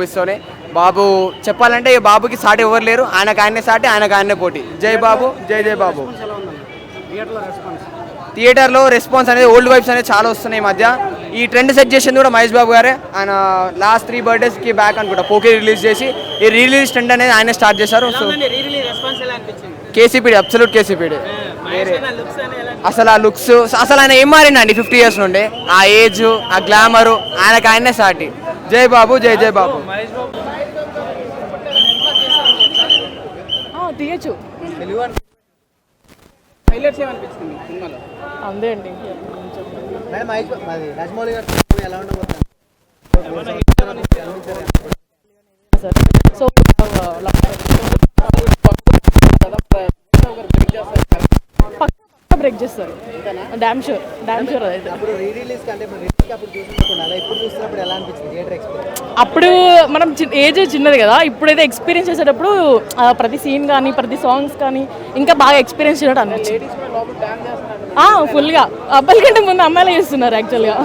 మూవీస్తోనే. బాబు చెప్పాలంటే ఈ బాబుకి సాటి ఎవరు లేరు, ఆయనకు ఆయనే సాటి, ఆయనకు ఆయనే పోటీ. జై బాబు, జై జై బాబు. థియేటర్లో రెస్పాన్స్ అనేది ఓల్డ్ వైబ్స్ అనేది చాలా వస్తున్నాయి ఈ మధ్య. ఈ ట్రెండ్ సెట్ చేసింది కూడా మహేష్ బాబు గారే. ఆయన లాస్ట్ 3 బర్త్డేస్కి బ్యాక్ అనుకుంటా పోకే రిలీజ్ చేసి ఈ రిలీజ్ ట్రెండ్ అనేది ఆయన స్టార్ట్ చేశారు. So KCPD, absolute KCPD. అసలు ఆ లుక్స్, అసలు ఆయన ఏం మారిండండి 50 years నుండి. ఆ ఏజ్, ఆ గ్లామరు, ఆయనకు ఆయనే సాటి. జై బాబు, జై జై బాబు. తీయచ్చు అంతే అండి. సో బ్రేక్ చేస్తారు, డామ్ షూర్ అదైతే. అప్పుడు మనం ఏజ్ చిన్నది కదా, ఇప్పుడైతే ఎక్స్పీరియన్స్ చేసేటప్పుడు ప్రతి సీన్ కానీ ప్రతి సాంగ్స్ కానీ ఇంకా బాగా ఎక్స్పీరియన్స్ చేయడం అనిపించింది. ఫుల్గా అబ్బాయిల కంటే ముందు అమ్మాయిలు చేస్తున్నారు యాక్చువల్గా.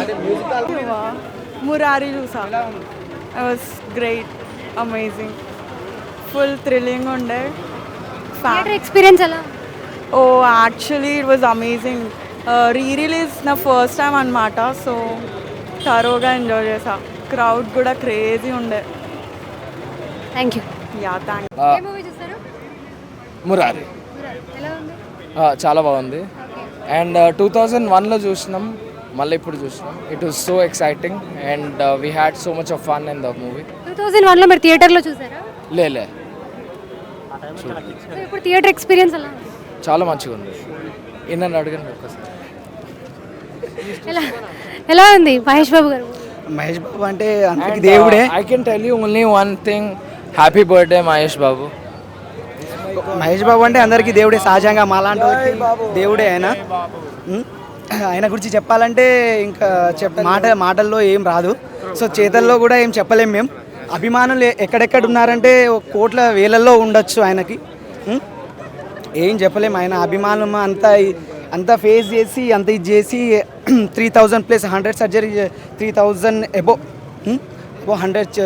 మురారి చూసా, was great, amazing, full thrilling ఉండే. ఎక్స్పీరియన్స్ ఎలా? Oh actually it was amazing. Release నా ఫస్ట్ టైం అనమాట, సో తరోగా ఎంజాయ్ చేసా. క్రౌడ్ కూడా క్రేజీ ఉండే. Thank you. యా, థ్యాంక్ చూస్తారు. మురారి ఎలా ఉంది? చాలా బాగుంది. అండ్ 2001లో చూసినాం, మళ్ళీ ఇప్పుడు చూసినాం. It was so exciting and we had so much of fun in the movie. 2001లో మీరు థియేటర్లో చూసారా? లేలే, ఇప్పుడు థియేటర్ ఎక్స్పీరియన్స్ ఎలా? చాలా మంచిగా ఉంది. నన్ను అడగండి ఒక్కసారి. ఎలా ఉంది మహేష్ బాబు గారు? మహేష్ బాబు అంటే అందరికి దేవుడే. I can tell you only one thing, happy birthday Mahesh Babu. Mahesh Babu అంటే అందరికీ దేవుడే, సహజంగా మాలాంటి దేవుడే ఆయన. ఆయన గురించి చెప్పాలంటే ఇంకా మాటల్లో ఏం రాదు. సో చేతల్లో కూడా ఏం చెప్పలేం మేము. అభిమానులు ఎక్కడెక్కడ ఉన్నారంటే కోట్ల వేలల్లో ఉండొచ్చు ఆయనకి. ఏం చెప్పలేము. ఆయన అభిమానం అంతా ఫేస్ చేసి అంత ఇది చేసి 3000 ప్లస్ 100 సర్జరీ, 3000 అబో 100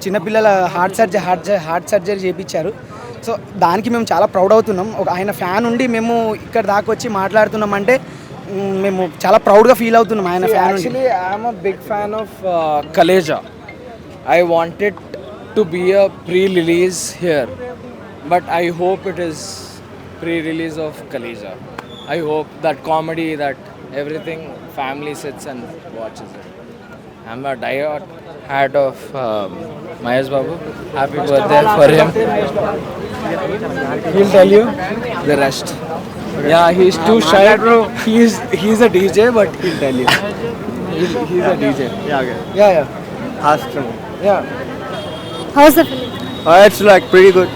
చిన్నపిల్లల హార్ట్ సర్జరీ చేయించారు. సో దానికి మేము చాలా ప్రౌడ్ అవుతున్నాం. ఆయన ఫ్యాన్ ఉండి మేము ఇక్కడ దాకా వచ్చి మాట్లాడుతున్నామంటే మేము చాలా ప్రౌడ్గా ఫీల్ అవుతున్నాం ఆయన fan. Actually I'm a big fan of Khaleja. I wanted to be a pre-release here, but I hope it is pre-release of Kaleja. I hope that comedy, that everything, family sits and watches it. I'm a die-hard of Mahesh Babu. Happy birthday for him. He'll tell you the rest. Yeah, he's too shy. He's a DJ, but he'll tell you. He's a DJ. Yeah, okay. Yeah. Ask him. Yeah. How's the film? It's like pretty good.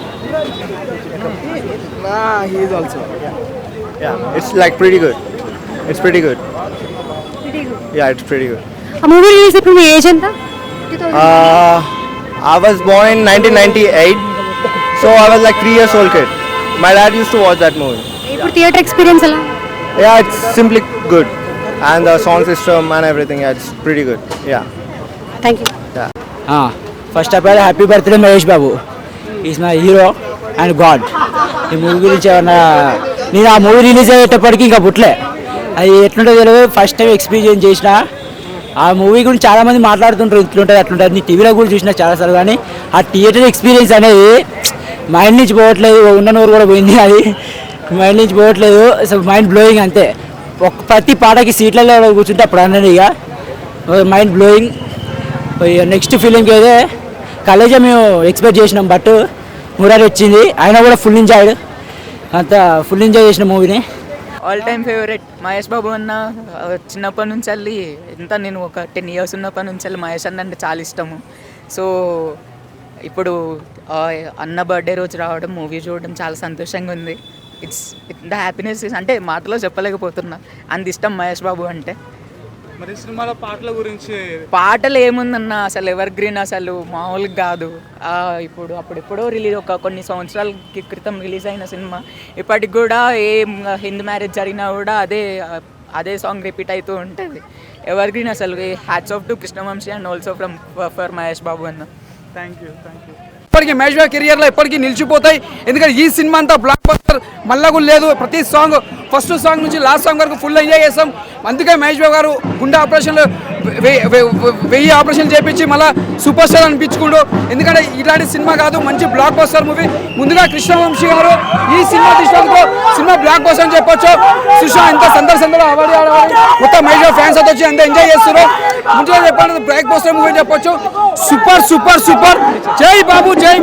He's also. Yeah, it's like pretty good. It's pretty good. Pretty good. Yeah, it's pretty good. A movie release ఇప్పుడు మీ age ఎంత? 2000. I was born in 1998, so I was like 3 years old kid. My dad used to watch that movie. ఇప్పుడు theatre experience ఎలా? Yeah, it's simply good, and the sound system and everything. Yeah, it's pretty good. Yeah. Thank you. First of all happy birthday Mahesh Babu. Is my hero and God. ఈ movie గురించి ఏమన్నా, నేను ఆ movie release అయ్యేటప్పటికి ఇంకా పుట్టలే. అది ఎట్లుంటుందో తెలియదు, ఫస్ట్ టైం ఎక్స్పీరియన్స్ చేసిన. ఆ మూవీ గురించి చాలామంది మాట్లాడుతుంటారు, ఇట్లుంటుంది అట్లుంటుంది. నీ టీవీలో కూడా చూసిన చాలాసార్లు, కానీ ఆ థియేటర్ ఎక్స్పీరియన్స్ అనేది మైండ్ నుంచి పోవట్లేదు. ఉన్న నోరు కూడా పోయింది, అది మైండ్ నుంచి పోవట్లేదు. అసలు మైండ్ బ్లోయింగ్ అంతే. ప్రతి పాటకి సీట్లలో కూర్చుంటే అప్పుడు అన్నది ఇక మైండ్ బ్లోయింగ్. నెక్స్ట్ ఫిలింకి అయితే కలేజా మేము ఎక్స్పెక్ట్ చేసినాం, బట్ మురారి వచ్చింది. ఆయన కూడా ఫుల్ ఎంజాయ్డ్, అంతా ఫుల్ ఎంజాయ్ చేసిన మూవీని. All time favourite Mahesh Babu అన్న. చిన్నప్పటి నుంచి వెళ్ళి నేను ఒక 10 years ఉన్నప్పటి నుంచి వెళ్ళి మహేష్ అన్న అంటే చాలా ఇష్టము. సో ఇప్పుడు అన్న బర్త్డే రోజు రావడం, మూవీ చూడడం చాలా సంతోషంగా ఉంది. ఇట్స్ ద హ్యాపీనెస్ అంటే మాటలో చెప్పలేకపోతున్నా, అంత ఇష్టం మహేష్ బాబు అంటే. మరి సినిమాలో పాటల గురించి, పాటలు ఏముందన్న, అసలు ఎవర్ గ్రీన్, అసలు మామూలుగా కాదు. అప్పుడెప్పుడో రిలీజ్, కొన్ని సంవత్సరాల క్రితం రిలీజ్ అయిన సినిమా ఇప్పటికి కూడా హిందూ మ్యారేజ్ జరిగినా కూడా అదే సాంగ్ రిపీట్ అవుతూ ఉంటుంది. ఎవర్ గ్రీన్ అసలు. Hats off to Krishna Vamsi and also for Mahesh Babu అన్న. Thank you. ఇప్పటికీ మహేష్ బాబు కెరియర్లో ఎప్పటికీ నిలిచిపోతాయి. ఎందుకంటే ఈ సినిమా అంతా బ్లాక్ బస్టర్ మళ్ళా కూడా లేదు. ప్రతి సాంగ్ ఫస్ట్ సాంగ్ నుంచి లాస్ట్ సాంగ్ వరకు ఫుల్ ఎంజాయ్ చేస్తాం. అందుకే మహేష్ బాబు గారు గుండె ఆపరేషన్లు 1000 ఆపరేషన్లు చేయించి మళ్ళీ సూపర్ స్టార్ అనిపించుకుంటూ. ఎందుకంటే ఇలాంటి సినిమా కాదు, మంచి బ్లాక్ బస్టర్ మూవీ. ముందుగా కృష్ణవంశీ గారు ఈ సినిమా తీసినందుకు సినిమా బ్లాక్ బస్టర్ అని చెప్పొచ్చు. సుషా ఎంత సందర్శనలో అవార్డు మొత్తం మహేష్ బాబు ఫ్యాన్స్ అంతా వచ్చి అంత ఎంజాయ్ చేస్తున్నారు. ముందుగా చెప్పాలంటే బ్లాక్ బస్టర్ మూవీ చెప్పొచ్చు. Super super super. జై బాబు, జై